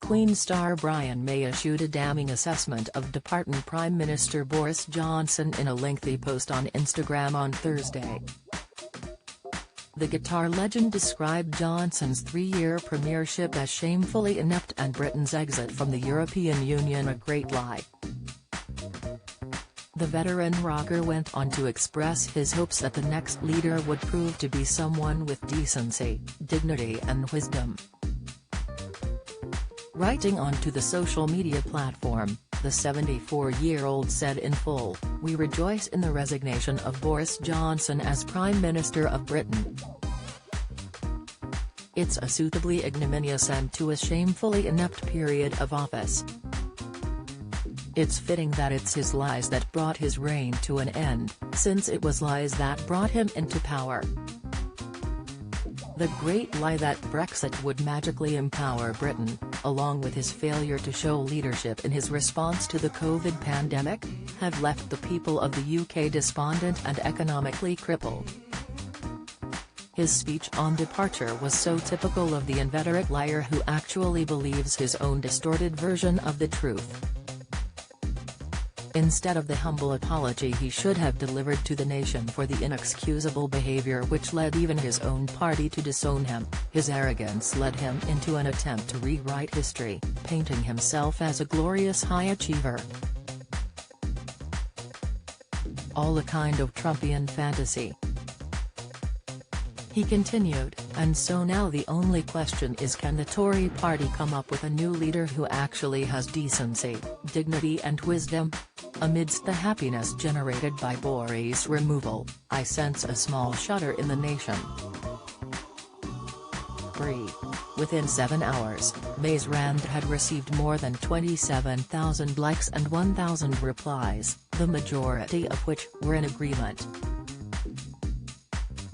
Queen star Brian May issued a damning assessment of departing Prime Minister Boris Johnson in a lengthy post on Instagram on Thursday. The guitar legend described Johnson's 3-year premiership as shamefully inept and Britain's exit from the European Union a great lie. The veteran rocker went on to express his hopes that the next leader would prove to be someone with decency, dignity and wisdom. Writing onto the social media platform, the 74-year-old said in full, "We rejoice in the resignation of Boris Johnson as Prime Minister of Britain. It's a suitably ignominious end to a shamefully inept period of office. It's fitting that it's his lies that brought his reign to an end, since it was lies that brought him into power. The great lie that Brexit would magically empower Britain, along with his failure to show leadership in his response to the COVID pandemic, have left the people of the UK despondent and economically crippled." His speech on departure was so typical of the inveterate liar who actually believes his own distorted version of the truth. Instead of the humble apology he should have delivered to the nation for the inexcusable behavior which led even his own party to disown him, his arrogance led him into an attempt to rewrite history, painting himself as a glorious high achiever. All a kind of Trumpian fantasy. He continued, "And so now the only question is, can the Tory party come up with a new leader who actually has decency, dignity and wisdom? Amidst the happiness generated by Boris' removal, I sense a small shudder in the nation." Within 7 hours, May's rant had received more than 27,000 likes and 1,000 replies, the majority of which were in agreement.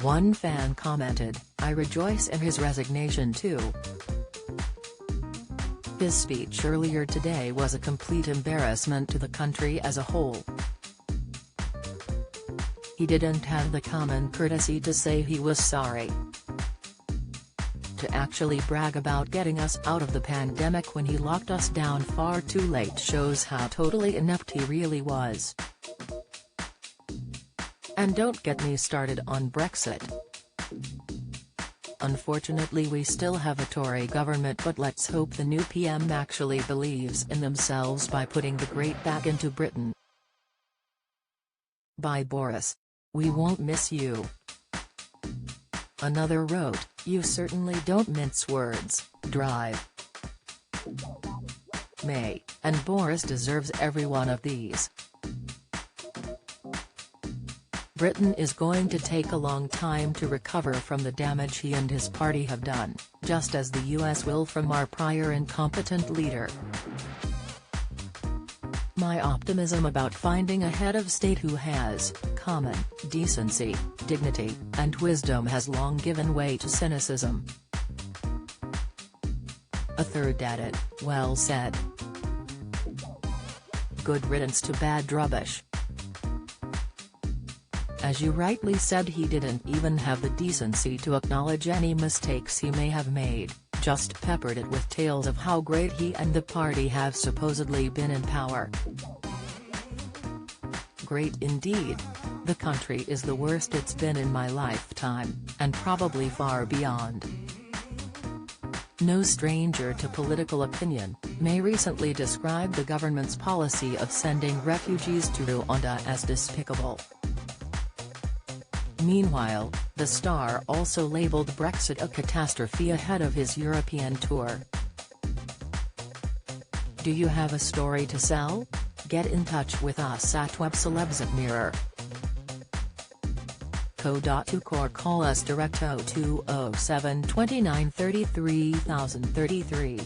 One fan commented, "I rejoice in his resignation too. His speech earlier today was a complete embarrassment to the country as a whole. He didn't have the common courtesy to say he was sorry. To actually brag about getting us out of the pandemic when he locked us down far too late shows how totally inept he really was. And don't get me started on Brexit. Unfortunately we still have a Tory government, but let's hope the new PM actually believes in themselves by putting the great back into Britain. By Boris. We won't miss you." Another wrote, "You certainly don't mince words, drive. May, and Boris deserves every one of these. Britain is going to take a long time to recover from the damage he and his party have done, just as the US will from our prior incompetent leader. My optimism about finding a head of state who has common decency, dignity, and wisdom has long given way to cynicism." A third added, "Well said. Good riddance to bad rubbish. As you rightly said, he didn't even have the decency to acknowledge any mistakes he may have made, just peppered it with tales of how great he and the party have supposedly been in power. Great indeed. The country is the worst it's been in my lifetime, and probably far beyond." No stranger to political opinion, May recently described the government's policy of sending refugees to Rwanda as despicable. Meanwhile, the star also labelled Brexit a catastrophe ahead of his European tour. Do you have a story to sell? Get in touch with us at webcelebs@mirror.co.uk or call us direct 0207 29 33 033.